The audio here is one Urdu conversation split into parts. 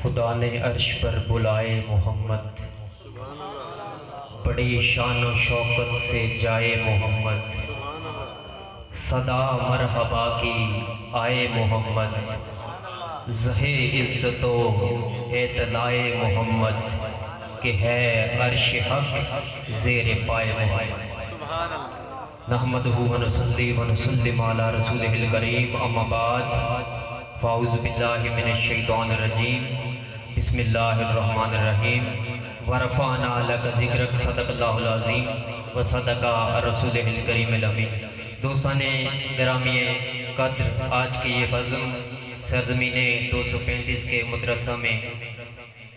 خدا نے عرش پر بلائے محمد، بڑی شان و شوکت سے جائے محمد، صدا مرحبا کی آئے محمد، زہے عزت و اعتلائے محمد، کہ ہے عرش حق زیر پائے محمد۔ نحمدہ ونصلی ونسلم علی رسولہ الکریم، اما بعد فاعوذ باللہ من الشیطان الرجیم، بسم اللہ الرحمن الرحیم۔ ورفعنا لک ذکرک، صدق اللہ العظیم وصدق رسولہ الکریم الامین۔ دوستان گرامی قدر، آج کی یہ بزم سرزمین 235 کے مدرسہ میں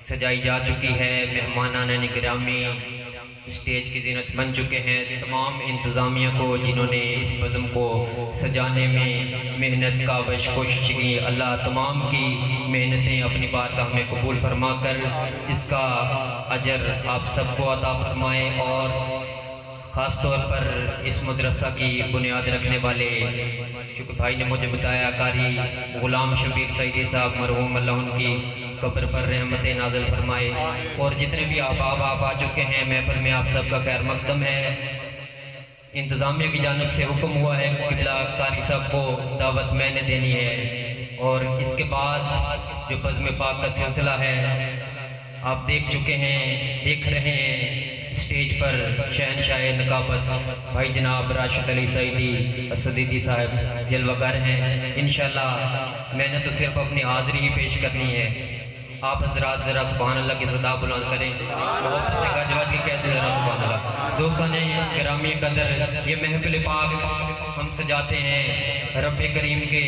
سجائی جا چکی ہے۔ مہمانان گرامی اسٹیج کی زینت بن چکے ہیں۔ تمام انتظامیہ کو جنہوں نے اس بزم کو سجانے میں محنت کا کوشش کی، اللہ تمام کی محنتیں اپنی بارگاہ میں قبول فرما کر اس کا اجر آپ سب کو عطا فرمائے، اور خاص طور پر اس مدرسہ کی بنیاد رکھنے والے، چونکہ بھائی نے مجھے بتایا، قاری غلام شبیر سعیدی صاحب مرحوم، اللہ ان کی قبر پر رحمت نازل فرمائے، اور جتنے بھی احباب آپ آ چکے ہیں محفل میں، آپ سب کا خیر مقدم ہے۔ انتظامیہ کی جانب سے حکم ہوا ہے کہ قبلہ قاری صاحب کو دعوت میں نے دینی ہے، اور اس کے بعد جو بزم پاک کا سلسلہ ہے آپ دیکھ چکے ہیں، دیکھ رہے ہیں۔ اسٹیج پر شہنشاہ نقابت بھائی جناب راشد علی سعیدی الصدیقی صاحب جلوہ گر ہیں۔ انشاءاللہ میں نے تو صرف اپنی حاضری ہی پیش کرنی ہے، آپ حضرات ذرا سبحان اللہ کی صدا بلند کریں، محبت سے گج وج کے کہتے ذرا سبحان اللہ۔ دوستان گرامی قدر، یہ محفل پاک ہم سجاتے ہیں رب کریم کے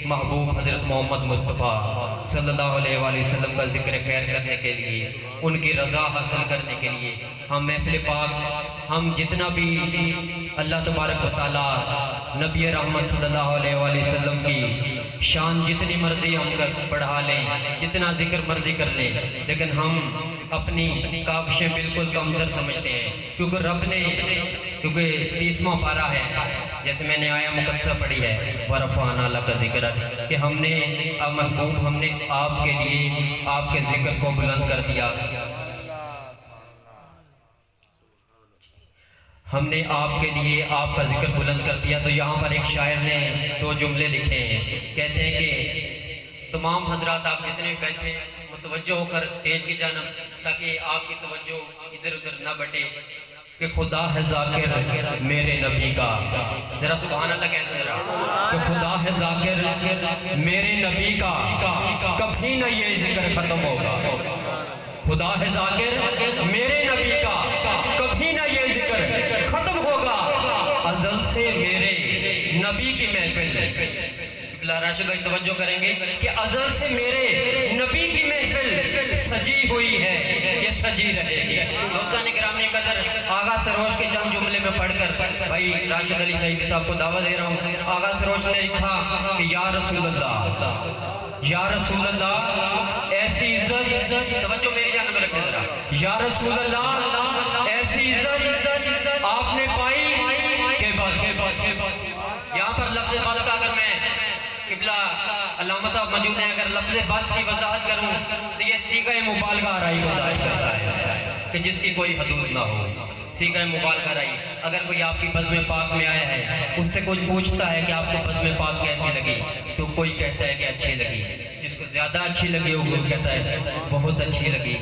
محبوب حضرت محمد مصطفیٰ صلی اللہ علیہ وآلہ وسلم کا ذکر خیر کرنے کے لیے، ان کی رضا حاصل کرنے کے لیے۔ ہم محفل پاک، ہم جتنا بھی اللہ تبارک و تعالیٰ نبی رحمت صلی اللہ علیہ وآلہ وسلم کی شان جتنی مرضی ہم کر بڑھا لیں، جتنا ذکر مرضی کر لیں، لیکن ہم اپنی کاوشیں بالکل کمتر سمجھتے ہیں، کیونکہ رب نے، کیونکہ 30واں پارہ ہے، جیسے میں نے آیا مقدسہ پڑھی ہے، ورفعنا لک ذکرک، کہ ہم نے محبوب، ہم نے آپ کے لیے آپ کے ذکر کو بلند کر دیا، ہم نے آپ کے لیے آپ کا ذکر بلند کر دیا۔ تو یہاں پر ایک شاعر نے 2 جملے لکھے ہیں، کہتے ہیں کہ تمام حضرات آپ جتنے بھی بیٹھے متوجہ ہو کر اسٹیج کی جانب، تاکہ آپ کی توجہ ادھر ادھر نہ بٹے، کہ خدا ہے ذاکر میرے نبی کا، ذرا سبحان اللہ کہتے ہیں، کہ خدا ہے ذاکر میرے نبی کا، کبھی نہ یہ ذکر ختم ہوگا۔ خدا ہے ذاکر میرے نبی کا، کبھی نہ یہ ذکر ختم ہوگا، ازل سے میرے نبی کی محفل، قبلہ راشد بھائی توجہ کریں گے، کہ ازل سے میرے نبی کی محفل سجی ہوئی ہے، یہ سجی رہے گی۔ دوستان گرامی قدر، آغا سروش کے چند جملے میں پڑھ کر بھائی راشد علی سعیدی صاحب کو دعوت دے رہا ہوں۔ آغا سروش نے لکھا کہ یا رسول اللہ، یا رسول اللہ ایسی عزت، توجہ میری جانب رکھیں ذرا، یا رسول اللہ ایسی عزت آپ نے پائی کہ بس۔ یہاں پر لفظ بس کا اگر میں، قبلہ علامہ صاحب موجود ہیں، اگر لفظ بس کی وضاحت کروں تو یہ صیغہ مبالغہ آرائی کو ظاہر کرتا ہے، کہ جس کی کوئی حدود نہ ہو، صیغہ مبالغہ آرائی۔ اگر کوئی آپ کی بزم پاک میں آیا ہے، اس سے کوئی پوچھتا ہے کہ آپ کو بزم پاک کیسی لگی، تو کوئی کہتا ہے کہ اچھی لگی، جس کو زیادہ اچھی لگی ہوگی وہ کہتا ہے بہت اچھی لگی،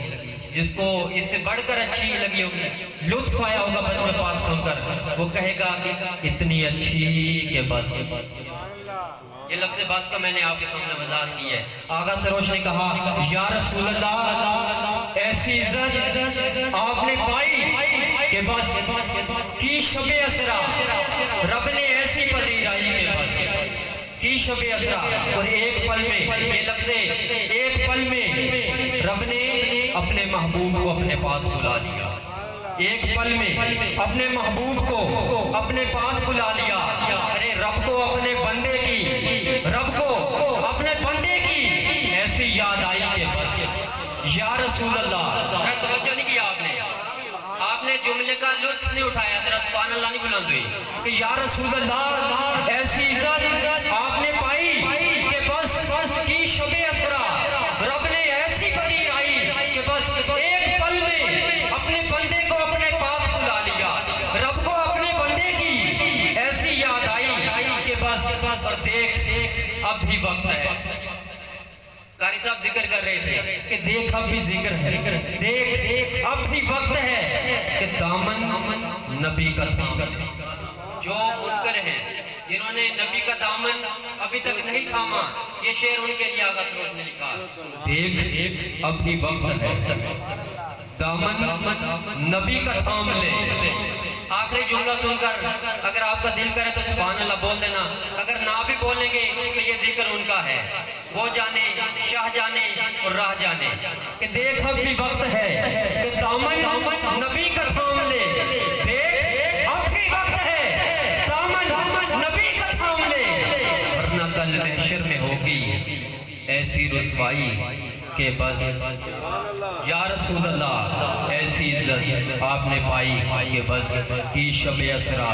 جس کو اس سے بڑھ کر اچھی لگی ہوگی، لطف آیا ہوگا بزم پاک سن کر، وہ کہے گا کہ اتنی اچھی کہ بس۔ یہ لفظ بس کا میں نے آپ کے سامنے وضاحت کی ہے۔ آغا سروش نے کہا یا رسول اللہ ایسی عزت آپ نے پائی کہ بس، کی شب اسرا رب نے ایسی پذیرائی کہ بس، کی شب اسرا، اور ایک پل میں، یہ لفظ ایک پل میں رب نے اپنے محبوب کو اپنے پاس بلا لیا، ایک پل میں اپنے محبوب کو اپنے پاس بلا لیا۔ ارے رب کو اپنے بندے کی، رب کو اپنے بندے کی ایسی یاد آئی کہ بس، یا رسول اللہ، توجہ نہیں کیا آپ نے جملے کا لطف نہیں اٹھایا، ذرا سبحان اللہ نہیں بلند ہوئی، کہ یا رسول اللہ ایسی عزت آپ نے پائی کہ بس کی شب اسرا رب نے ایسی بھی وقت ہے. قاری صاحب ذکر کر رہے تھے کہ دیکھ اب بھی ذکر ہے، دیکھ اب بھی وقت ہے کہ دامن نبی کا تھام. جو منکر ہیں جنہوں نے نبی کا دامن ابھی تک نہیں تھاما، یہ شعر ان کے لیے آغا سروش نے لکھا. دیکھ اب بھی وقت ہے، دامن نبی کا تھام لے. آخری جملہ سن کر اگر آپ کا دل کرے تو سبحان اللہ بول دینا، اگر نہ بھی بولیں گے تو یہ ذکر ان کا ہے. وہ جانے شاہ جانے اور راہ جانے کہ دیکھ اب بھی وقت ہے کہ دامن نبی کا تھام لے. دیکھ اب بھی وقت ہے دامن نبی کا تھام لے، ورنہ کل محشر میں ہوگی ایسی رسوائی کہ بس یا رسول اللہ ایسی عزت آپ نے پائی کہ بس کی شب اسرا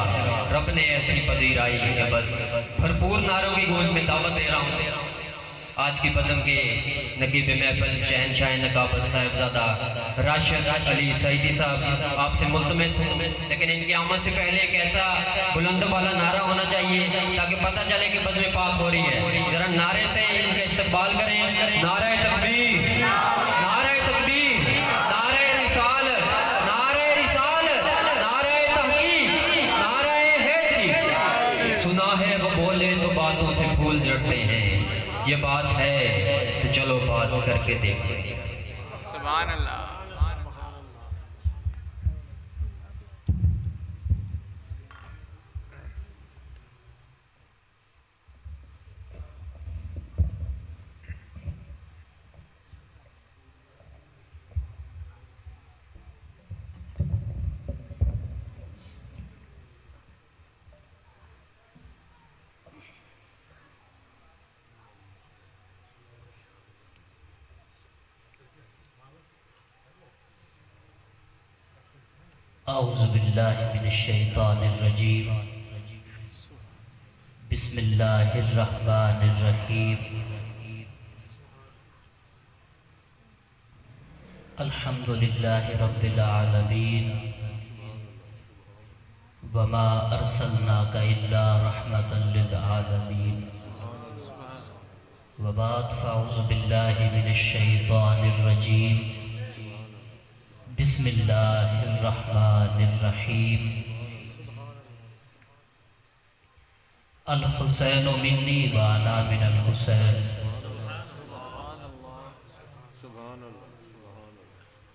رب نے ایسی پذیرائی کہ بس. بھرپور نعروں کی گونج میں دعوت دے رہا ہوں. آج کی بزم کے نقیب محفل شہنشاہ نقابت صاحبزادہ راشد علی سعیدی صاحب آپ سے ملتمس ہوں، لیکن ان کی آمد سے پہلے ایک ایسا بلند والا نعرہ ہونا چاہیے تاکہ پتہ چلے کہ بزم پاک ہو رہی ہے. ذرا نعرے سے ان کا استقبال کریں. نعرہ تکبیر، نعرہ تکبیر، نعرہ رسالت، نعرہ رسالت، نعرہ تحقیق، نعرہ حیدری. سنا ہے وہ بولے تو باتوں سے پھول جھڑتے ہیں، یہ بات ہے تو چلو بات کر کے دیکھیں. سبحان اللہ. اعوذ باللہ من الشیطان الرجیم. بسم اللہ الرحمن الرحیم. الحمد للہ رب العالمین وما ارسلناک الا رحمتا للعالمین. وبعد فاعوذ باللہ من الشیطان الرجیم. بسم اللہ الرحمن الرحیم. الحسین منی وانا من الحسین.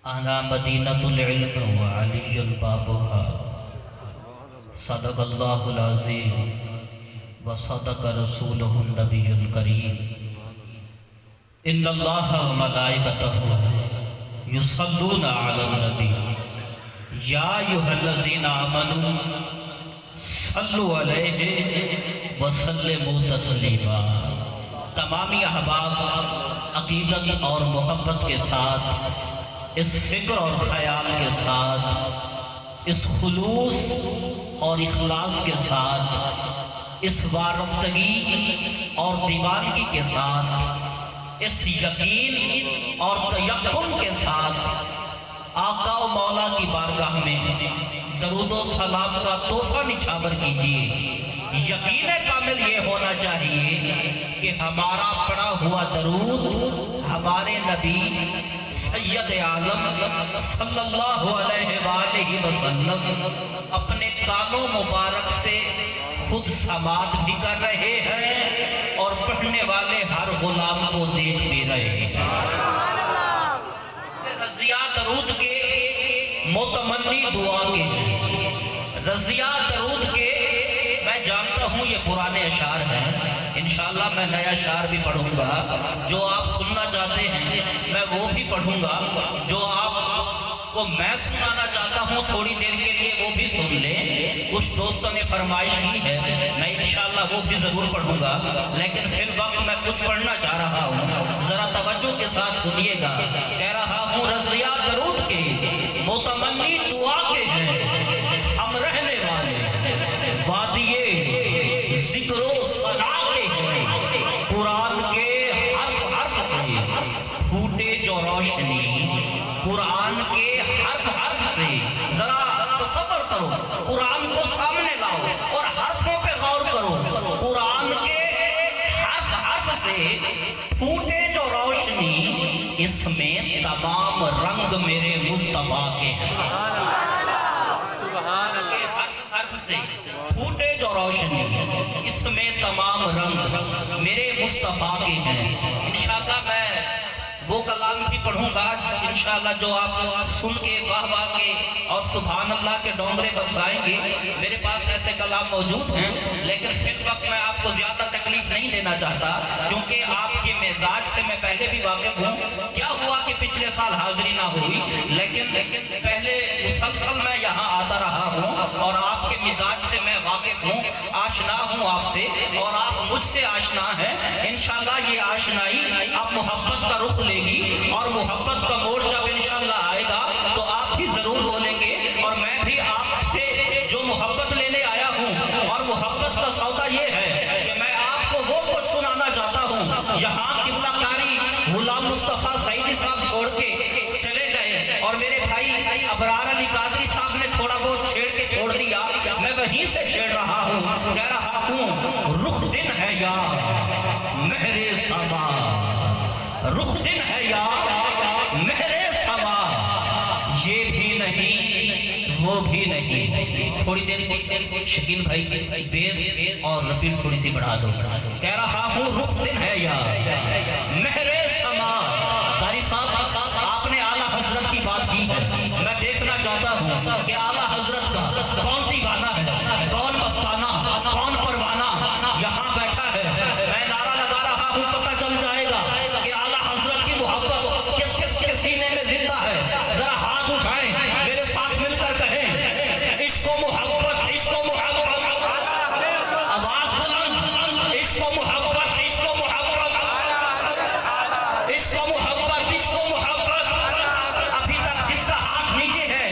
انا مدینۃ العلم وعلی بابها. صدق اللہ العظیم وصدق رسولہ النبی الکریم. ان اللہ وملائکتہ یصلون علی النبی یا ایھا الذین آمنوا صلوا علیہ وسلموا تسلیما. تمامی احباب عقیدت اور محبت کے ساتھ، اس فکر اور خیال کے ساتھ، اس خلوص اور اخلاص کے ساتھ، اس وارفتگی اور دیوانگی کے ساتھ، اس یقین اور تیقن کے ساتھ آقا و مولا کی بارگاہ میں درود و سلام کا تحفہ نچھاور کیجیے. یقین کامل یہ ہونا چاہیے کہ ہمارا پڑھا ہوا درود ہمارے نبی سید عالم صلی اللہ علیہ وآلہ وسلم اپنے کانوں مبارک سے خود سماعت بھی کر رہے ہیں اور پڑھنے والے ہر غلام کو دیکھ بھی رہے ہیں. رضیہ درود کے متمنی دعا کے ہیں. رضیہ درود کے میں جانتا ہوں یہ پرانے اشعار ہیں، انشاءاللہ میں نیا اشعار بھی پڑھوں گا. جو آپ سننا چاہتے ہیں میں وہ بھی پڑھوں گا. جو آپ کو میں سنانا چاہتا ہوں تھوڑی دیر کے لیے وہ بھی سن لیں. کچھ دوستوں نے فرمائش کی ہے، میں انشاءاللہ وہ بھی ضرور پڑھوں گا. لیکن فی الوقت میں کچھ پڑھنا چاہ رہا ہوں، ذرا توجہ کے ساتھ سنیے گا. کہہ رہا ہوں رضیہ درود کے متمنی دعا کے ہیں ہم رہنے والے، وادی ذکر و ثنا کے ہیں. قرآن کے حرف حرف سے پھوٹے جو روشنی، قرآن کے حرف حرف سے. ذرا تصور کرو، قرآن کو سامنے لاؤ اور حرفوں پہ غور کرو. قرآن کے حرف حرف سے پھوٹے جو روشنی اس میں تمام رنگ میرے مصطفیٰ کے ہیں حرف سے پھوٹے جو روشنی اس میں تمام رنگ میرے مصطفیٰ کے ہیں انشاءاللہ میں وہ کلام بھی پڑھوں گا انشاءاللہ جو آپ سن کے واہ واہ کے اور سبحان اللہ کے ڈونگرے برسائیں گے میرے پاس ایسے کلام موجود ہیں لیکن فی الوقت میں آپ کو زیادہ تکلیف نہیں دینا چاہتا کیونکہ آپ کے مزاج سے میں پہلے بھی واقف ہوں کیا ہوا کہ پچھلے سال حاضری نہ ہوئی لیکن پہلے مسلسل میں یہاں آتا رہا ہوں اور آپ کے مزاج سے میں واقف ہوں آشنا ہوں آپ سے اور آپ مجھ سے آشنا ہیں انشاءاللہ یہ آشنائی آپ محبت کا رخ لے گی اور محبت کا موڑ جب انشاءاللہ آئے گا تو آپ بھی ضرور بولیں گے اور میں بھی آپ سے جو محبت لینے آیا ہوں اور محبت کا سودا یہ ہے کہ میں آپ کو وہ کچھ سنانا چاہتا ہوں یہاں قبلہ کاری غلام مصطفیٰ سعیدی صاحب چھوڑ کے چلے گئے اور میرے بھائی ابرار علی قادری صاحب نے تھوڑا بہت چھیڑ کے چھوڑ دیا میں وہیں سے چھیڑ رہا ہوں کہہ رہا ہوں رخ دن ہے یا مہر سما رخ دن ہے یا مہر سما یہ بھی نہیں وہ بھی نہیں تھوڑی دیر شکیل بھائی بیس اور رپیٹ تھوڑی سی بڑھا دو کہہ رہا ہوں رخ دن ہے یا مہر سما قاری صاحب آپ نے اعلیٰ حضرت کی بات کی ہے میں دیکھنا چاہتا ہوں کہ اعلیٰ حضرت کا کون دیوانہ ہے کون مستانہ کون پروانہ یہاں بیٹھا ہے میں نعرہ لگا رہا ہوں پتہ چل جائے گا کہ اعلیٰ حضرت کی محبت کس کس کے سینے میں زندہ ہے ذرا ہاتھ اٹھائیں میرے ساتھ مل کر کہیں عشق و محبت عشق و محبت آواز بلند عشق و محبت عشق و محبت عشق و محبت عشق و محبت ابھی تک جس کا ہاتھ نیچے ہے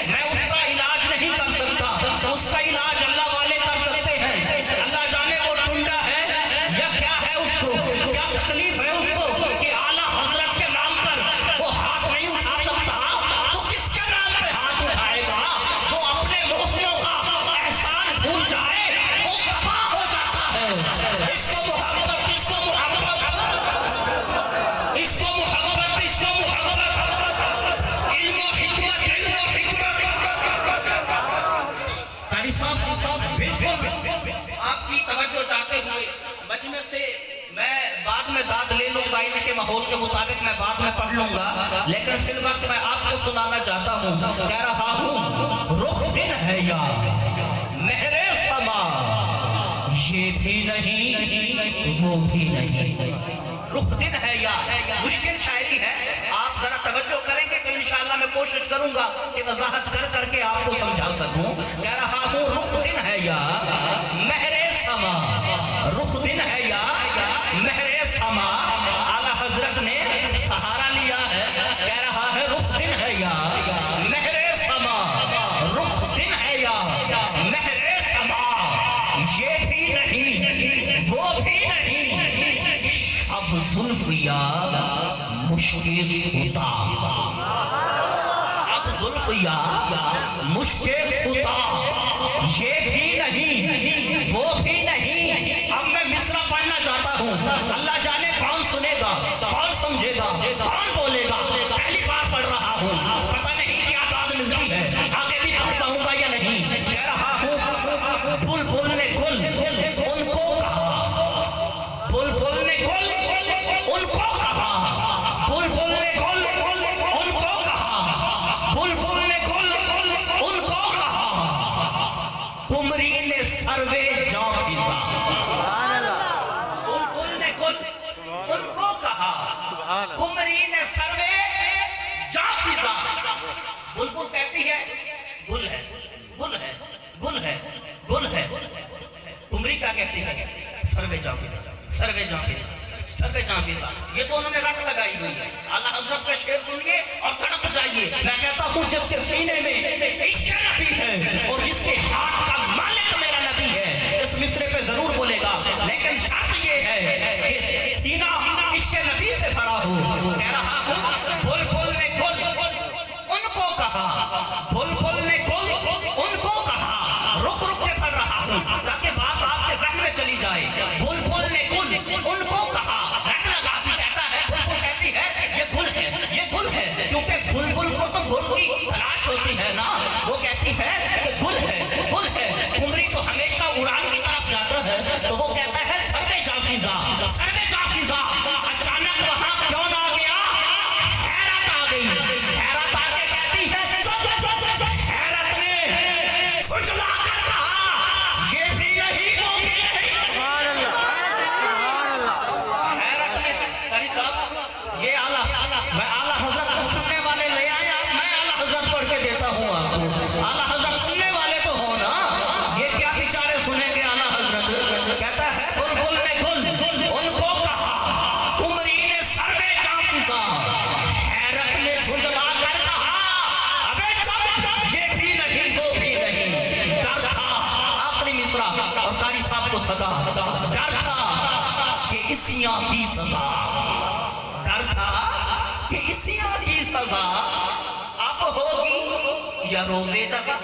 میں اس کا علاج نہیں کر سکتا اس کا علاج اللہ والے کر سکتے ہیں اللہ جانے وہ ٹنڈا ہے یا کیا ہے اس کو کیا تکلیف ہے اس کو کہ اعلیٰ حضرت کے نام پر وہ ہاتھ نہیں اٹھا سکتا تو کس کے نام پہ ہاتھ اٹھائے گا جو اپنے محسنوں کا احسان بھول جائے وہ تباہ ہو جاتا ہے عشق و محبت عشق و محبت عشق و محبت عشق و محبت علم و حکمت قاری صاحب آپ کی توجہ چاہتے ہوئے مجمع سے میں بعد میں داد لے لوں گا ان کے ماحول کے مطابق میں بعد میں پڑھ لوں گا لیکن فی الوقت میں آپ کو سنانا چاہتا ہوں کہہ رہا ہوں رخ دن ہے یا مہر سما یہ بھی نہیں وہ بھی نہیں رخ دن ہے یا مشکل شاعری ہے آپ ذرا توجہ کریں گے تو انشاءاللہ میں کوشش کروں گا کہ وضاحت کر کر کے آپ کو سمجھا سکوں کہہ رہا ہوں رخ دن ہے یا مہر سما رخ دن ہے یا مہر سما اعلیٰ حضرت نے سہارا لیا ہے کہہ رہا ہے رخ دن ہے یا مہر سما رخ دن ہے یا مہر سما یہ بھی نہیں وہ بھی نہیں اب زلف یا مشکل خدا اب زلف یا مشکل خدا یہ بھی نہیں وہ بھی نہیں اب میں مصرع پڑھنا چاہتا ہوں اللہ جانے کون سنے گا کون سمجھے گا کون بولے گا پہلی بار پڑھ رہا ہوں پتہ نہیں کیا داد ملتی ہے آگے بھی پڑھتا ہوں گا یا نہیں کہہ رہا ہوں بلبل نے گل ان کو کہا بلبل نے گل ان کو کہا بلبل نے گل ان کو کہا بلبل نے گل ان کو کہا قمری نے سروے جاں فضا بلبل نے گل ان کو کہا قمری نے سروے جاں فضا بلبل کہتی ہے گل ہے گل ہے گل ہے گل ہے قمری کیا کہتی ہے سروے جاں فضا سروے جاں فضا سروے جاں فضا یہ تو انہوں نے رٹ لگائی ہوئی ہے اعلیٰ حضرت کا شعر سنیے اور تڑپ جائیے میں کہتا ہوں جس کے سینے میں عشق نبی ہے اور جس کے ہاتھ کا مالک میرا نبی ہے اس مصرے پہ ضرور بولے گا لیکن شرط یہ ہے کہ سینہ عشق نبی سے بھرا ہو کہہ رہا ہوں بلبل نے گل ان کو کہا بلبل نے گل ان کو کہا رک رک کے پڑھ رہا ہوں تاکہ بات آپ کے ذہن میں چلی جائے بلبل نے گل ان کو کہا صدا، ڈر تھا کہ عیسیاں کی سزا، ڈر تھا کہ عیسیاں کی سزا اب ہوگی یا روزے جزا۔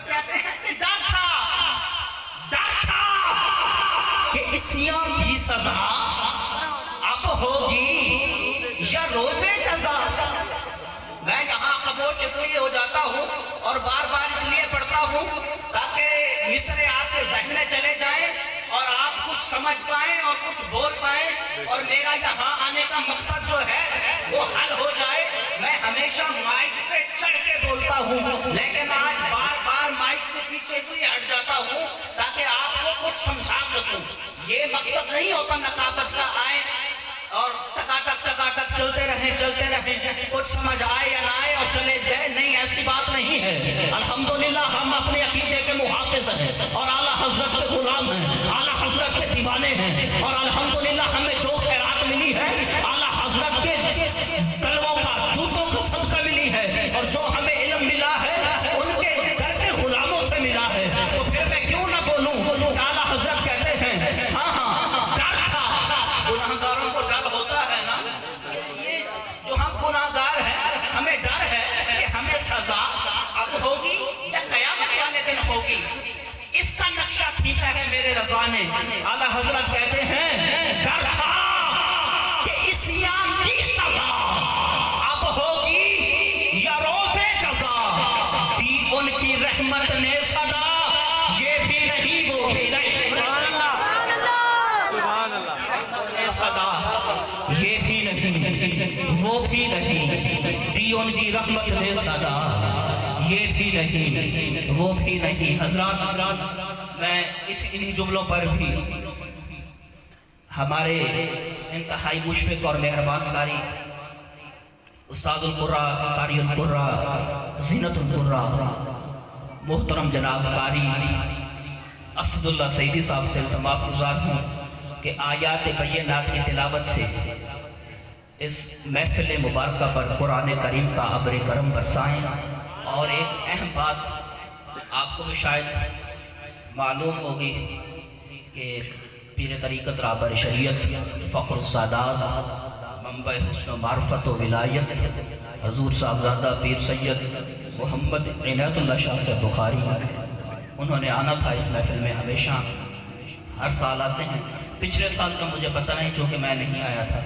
کہتے ہیں کہ ڈر تھا کہ عیسیاں کی سزا اب ہوگی یا روزے جزا۔ میں یہاں خاموش اس لیے ہو جاتا ہوں اور بار بار اس لیے پڑھتا ہوں تاکہ مصرے آپ کے ذہن میں چلے جائیں اور آپ کچھ سمجھ پائیں اور کچھ بول پائیں، اور میرا یہاں آنے کا مقصد جو ہے وہ حل ہو جائے۔ میں ہمیشہ مائک پہ چڑھ کے بولتا ہوں، لیکن آج بار بار مائک سے پیچھے اس لیے ہٹ جاتا ہوں تاکہ آپ کو کچھ سمجھا سکوں۔ یہ مقصد نہیں ہوتا نقابت کا آئے اور ٹکاٹک چلتے رہیں کچھ سمجھ آئے یا نہ آئے اور چلے جائے، نہیں، ایسی بات نہیں ہے۔ الحمدللہ ہم اپنے عقیدے کے محافظ ہیں اور اعلیٰ حضرت کے غلام ہیں، اعلیٰ حضرت کے دیوانے ہیں، اور الحمدللہ ہمیں جو خیرات ملی ہے اعلیٰ حضرت کے تلووں کا، جوتوں کا صدقہ ملی ہے، اور جو ہمیں علم ملا ہے ان کے در کے غلاموں سے ملا ہے۔ تو پھر میں کیوں نہ بولوں کہ اعلیٰ حضرت کہتے ہیں ہاں ڈر تھا۔ گناہگاروں کو ڈر ہوتا ہے نا، جو ہم گناہگار ہیں ہمیں ڈر ہے کہ ہمیں سزا اب ہوگی یا قیامت والے دن ہوگی۔ اس کا نقشہ کھینچا ہے میرے رضا نے۔ اعلیٰ حضرت کہتے ہیں ڈر تھا کہ عیسیاں کی سزا اب ہوگی یا روزے جزا، دی ان کی رحمت نے صدا، یہ بھی نہیں وہ بھی نہیں، صدا یہ بھی نہیں وہ بھی نہیں، دی ان کی رحمت نے صدا، یہ بھی نہیں وہ بھی نہیں۔ حضرات میں انہی جملوں پر بھی ہمارے انتہائی مشفق اور مہربان قاری استاد القرآ، قاری القرآ، زینت القرآ، محترم جناب قاری اسد اللہ سعیدی صاحب سے التماس گزار ہوں کہ آیات بینات کی تلاوت سے اس محفل مبارکہ پر قرآن کریم کا ابر کرم برسائیں۔ اور ایک اہم بات آپ کو بھی شاید معلوم ہوگی کہ پیر طریقت رہبر شریعت، فخر السادات، منبع حسن و معرفت و ولایت، حضور صاحبزادہ پیر سید محمد عنایت اللہ شاہ سے بخاری، انہوں نے آنا تھا اس محفل میں۔ ہمیشہ ہر سال آتے ہیں، پچھلے سال کا مجھے پتہ نہیں چونکہ میں نہیں آیا تھا،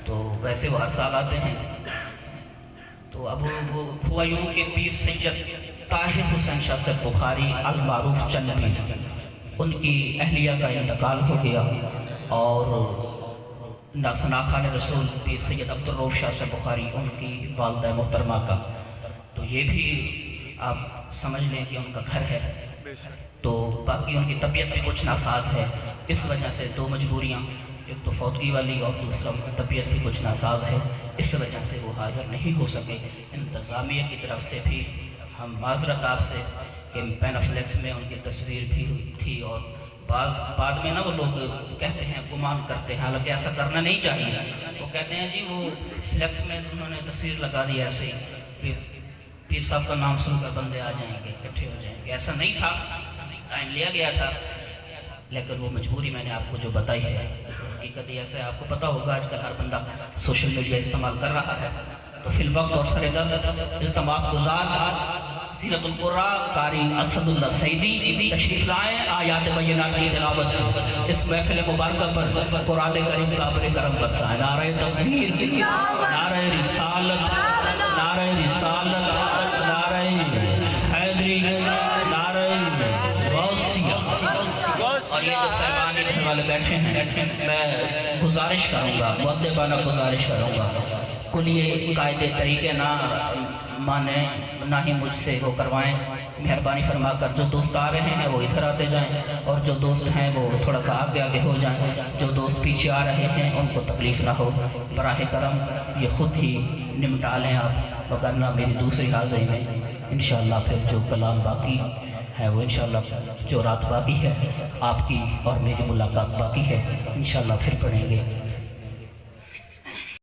تو ویسے وہ ہر سال آتے ہیں۔ تو اب وہ ہوا یوں کہ پیر سید طاہر حسین شاہ سے بخاری المعروف چنبی، ان کی اہلیہ کا انتقال ہو گیا، اور ناسنا خان رسول پیر سید عبدالرؤف شاہ سے بخاری، ان کی والدہ محترمہ کا، تو یہ بھی آپ سمجھ لیں کہ ان کا گھر ہے۔ تو باقی ان کی طبیعت بھی کچھ ناساز ہے، اس وجہ سے دو مجبوریاں، ایک تو فوتگی والی اور دوسرا ان کی طبیعت بھی کچھ ناساز ہے، اس وجہ سے وہ حاضر نہیں ہو سکے۔ انتظامیہ کی طرف سے بھی ہم معذرت آپ سے کہ پینافلیکس میں ان کی تصویر بھی تھی، اور بعد میں نا وہ لوگ کہتے ہیں، گمان کرتے ہیں، حالانکہ ایسا کرنا نہیں چاہیے۔ وہ کہتے ہیں جی وہ فلیکس میں انہوں نے تصویر لگا دی ایسے ہی، پیر صاحب کا نام سن کر بندے آ جائیں گے، اکٹھے ہو جائیں گے، ایسا نہیں تھا، ٹائم لیا گیا تھا، لیکن وہ مجبوری میں نے آپ کو جو بتائی ہے حقیقت ایسا ہے۔ آپ کو پتہ ہوگا آج کل ہر بندہ سوشل میڈیا استعمال کر رہا ہے، تو فی الوقت اور سر دست التماس گزار زینت القرآ قاری اسد اللہ سعیدی تشریف لائیں، آیات بینات کی تلاوت سے اس محفل مبارکہ پر قرآن کریم کا ابر کرم برسائیں۔ نعرہ تکبیر، نعرہ رسالت، نعرہ رسالت، نعرہ حیدری، نعرہ غوثیہ۔ اور یہ جو صاحبان رہنے والے بیٹھے ہیں، میں گزارش کروں گا، مؤدبانہ گزارش کروں گا، کل یہ قاعدے طریقے نہ مانیں، نہ ہی مجھ سے وہ کروائیں۔ مہربانی فرما کر جو دوست آ رہے ہیں وہ ادھر آتے جائیں، اور جو دوست ہیں وہ تھوڑا سا آگے آگے ہو جائیں۔ جو دوست پیچھے آ رہے ہیں ان کو تکلیف نہ ہو، براہ کرم یہ خود ہی نمٹا لیں آپ، وگرنہ میری دوسری حاضری میں انشاءاللہ پھر جو کلام باقی ہے وہ انشاءاللہ جو رات باقی ہے آپ کی اور میری ملاقات باقی ہے، انشاءاللہ پھر پڑھیں گے۔